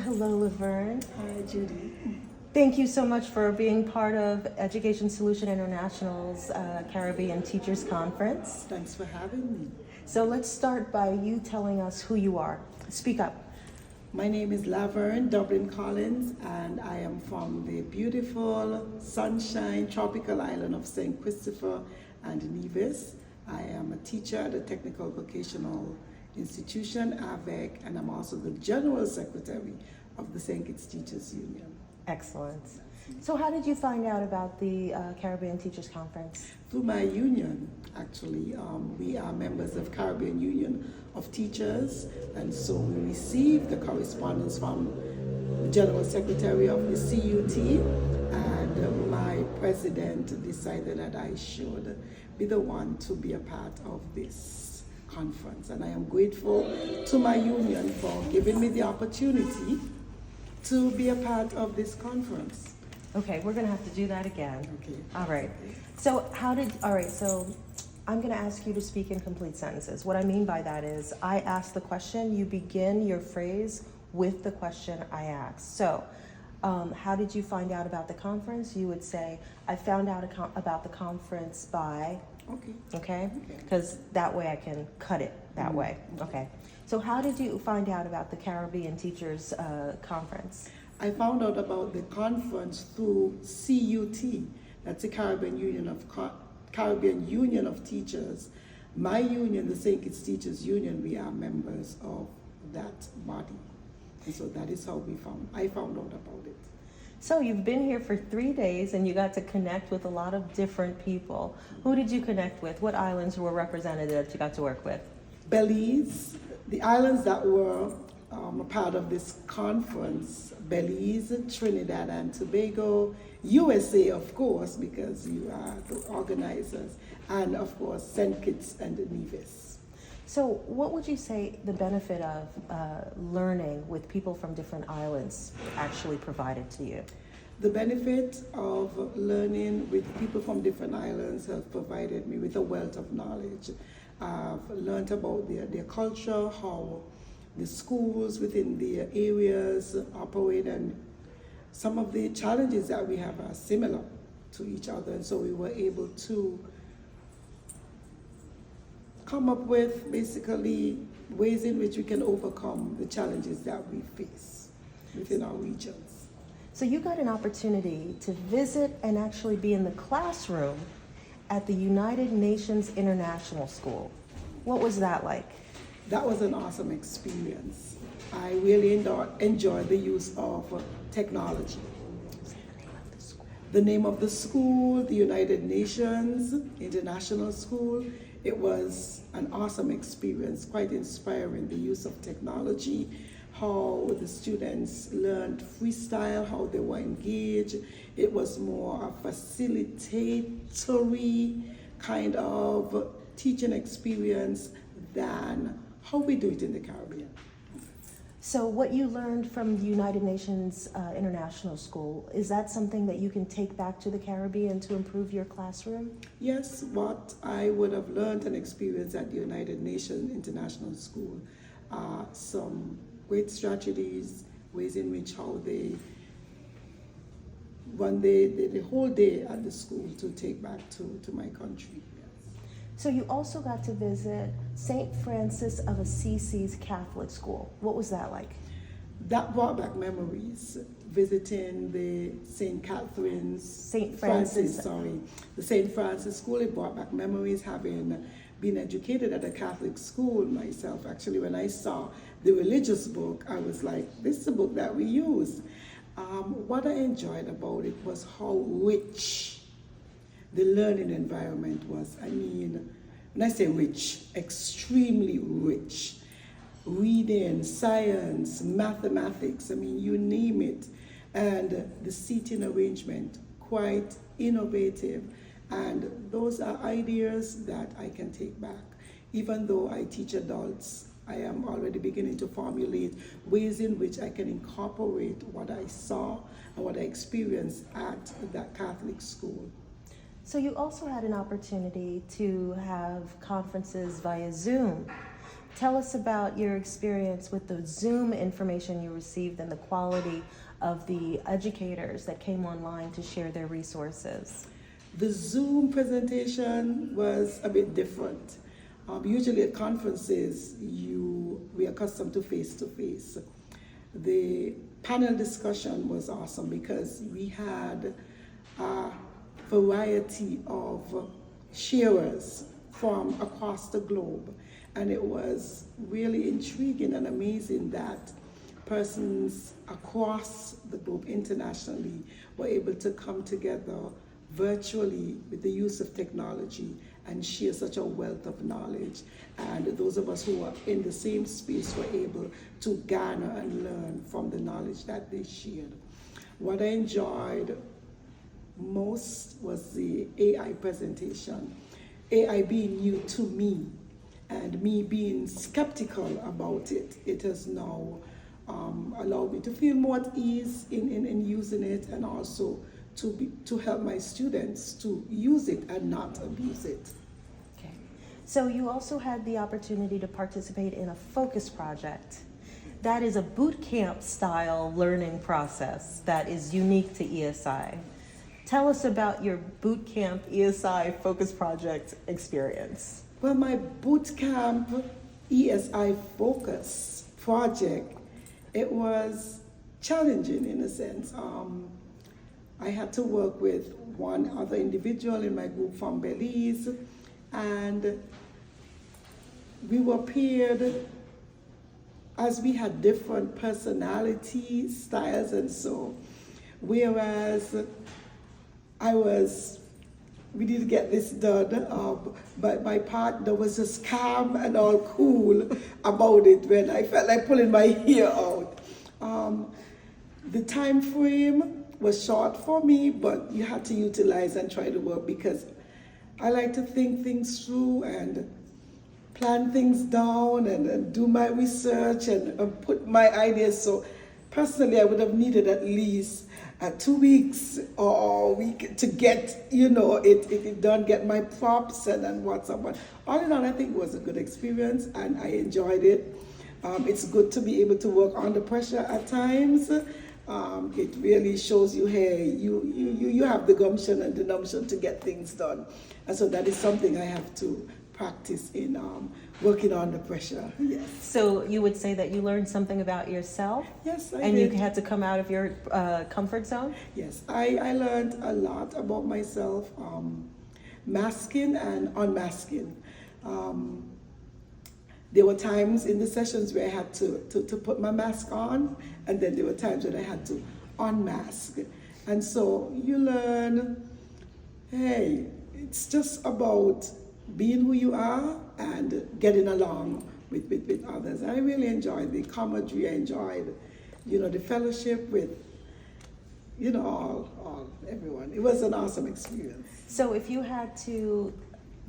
hello, Laverne. Hi, Judy. Thank you so much for being part of Education Solution International's Caribbean Teachers Conference. Thanks for having me. So let's start by you telling us who you are. Speak up. My name is Laverne Dublin Collins, and I am from the beautiful, sunshine, tropical island of St. Christopher and Nevis. I am a teacher at the Technical Vocational Institution, AVEC, and I'm also the General Secretary of the St. Kitts Teachers Union. Excellent. So how did you find out about the Caribbean Teachers Conference? Through my union, actually. We are members of Caribbean Union of Teachers, and so we received the correspondence from the General Secretary of the CUT, and my president decided that I should be the one to be a part of this conference. And I am grateful to my union for giving me the opportunity to be a part of this conference. Okay, we're gonna have to do that again. Okay. All right. So I'm gonna ask you to speak in complete sentences. What I mean by that is I ask the question, you begin your phrase with the question I asked. So, how did you find out about the conference? You would say, I found out about the conference by, okay? Because that way I can cut it that way, okay? So how did you find out about the Caribbean Teachers Conference? I found out about the conference through CUT, that's the Caribbean Union of Teachers. My union, the St. Kitts Teachers Union, we are members of that body. And so that is how I found out about it. So you've been here for 3 days and you got to connect with a lot of different people. Who did you connect with? What islands were represented that you got to work with? Belize, the islands that were a part of this conference: Belize, Trinidad and Tobago, USA, of course, because you are the organizers, and of course, St. Kitts and Nevis. So what would you say the benefit of learning with people from different islands actually provided to you? The benefit of learning with people from different islands has provided me with a wealth of knowledge. I've learned about their culture, how the schools within their areas operate, and some of the challenges that we have are similar to each other. And so we were able to come up with basically ways in which we can overcome the challenges that we face within our regions. So you got an opportunity to visit and actually be in the classroom at the United Nations International School. What was that like? That was an awesome experience. I really enjoyed the use of technology. The name of the school, the United Nations International School. It was an awesome experience, quite inspiring, the use of technology, how the students learned freestyle, how they were engaged. It was more a facilitatory kind of teaching experience than how we do it in the Caribbean. So what you learned from the United Nations International School, is that something that you can take back to the Caribbean to improve your classroom? Yes, what I would have learned and experienced at the United Nations International School are some great strategies, ways in which how they run the whole day at the school to take back to my country. So you also got to visit St. Francis of Assisi's Catholic School. What was that like? That brought back memories. Visiting the St. Francis School, it brought back memories. Having been educated at a Catholic school myself, actually, when I saw the religious book, I was like, this is a book that we use. What I enjoyed about it was how rich the learning environment was. I mean, when I say rich, extremely rich. Reading, science, mathematics, I mean, you name it. And the seating arrangement, quite innovative. And those are ideas that I can take back. Even though I teach adults, I am already beginning to formulate ways in which I can incorporate what I saw and what I experienced at that Catholic school. So you also had an opportunity to have conferences via Zoom. tell us about your experience with the Zoom information you received and the quality of the educators that came online to share their resources. The Zoom presentation was a bit different. Usually at conferences, we're accustomed to face-to-face. The panel discussion was awesome because we had a variety of sharers from across the globe. And it was really intriguing and amazing that persons across the globe internationally were able to come together virtually with the use of technology and share such a wealth of knowledge. And those of us who were in the same space were able to garner and learn from the knowledge that they shared. What I enjoyed most was the AI presentation. AI being new to me and me being skeptical about it, it has now allowed me to feel more at ease in using it, and also to help my students to use it and not abuse it. Okay. So you also had the opportunity to participate in a focus project. That is a boot camp style learning process that is unique to ESI. Tell us about your boot camp ESI focus project experience. Well, my boot camp ESI focus project, it was challenging in a sense. I had to work with one other individual in my group from Belize, and we were paired as we had different personality styles and so, whereas we did get this done, but my partner was just calm and all cool about it when I felt like pulling my hair out. The time frame was short for me, but you had to utilize and try to work because I like to think things through and plan things down and do my research and put my ideas. So personally, I would have needed at least 2 weeks or a week to get, it done, get my props and what's up. But all in all, I think it was a good experience and I enjoyed it. It's good to be able to work under pressure at times. It really shows you, hey, you have the gumption and the numption to get things done. And so that is something I have to practice in working under pressure. Yes. So you would say that you learned something about yourself? Yes, I and did. You had to come out of your comfort zone? Yes, I learned a lot about myself, masking and unmasking. There were times in the sessions where I had to put my mask on, and then there were times when I had to unmask. And so you learn, hey, it's just about being who you are and getting along with others. I really enjoyed the camaraderie. I enjoyed, the fellowship with, everyone. It was an awesome experience. So if you had to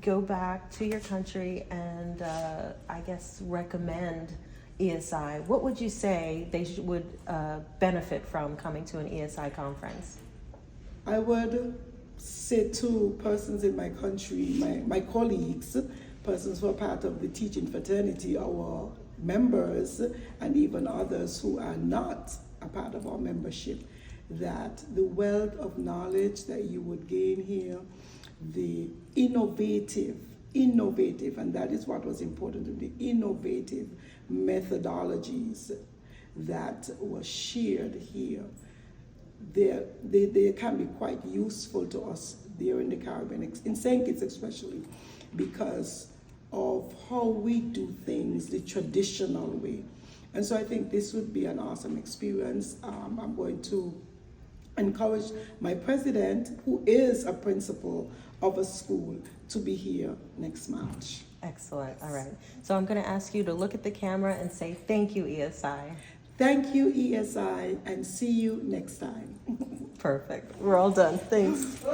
go back to your country and I guess recommend ESI, what would you say they would benefit from coming to an ESI conference? I would say to persons in my country, my colleagues, persons who are part of the teaching fraternity, our members, and even others who are not a part of our membership, that the wealth of knowledge that you would gain here, the innovative, and that is what was important to me, the innovative methodologies that were shared here, they can be quite useful to us there in the Caribbean, in St. Kitts especially, because of how we do things the traditional way. And so I think this would be an awesome experience. I'm going to encourage my president, who is a principal of a school, to be here next March. Excellent. All right. So I'm going to ask you to look at the camera and say, thank you, ESI. Thank you, ESI, and see you next time. Perfect. We're all done. Thanks.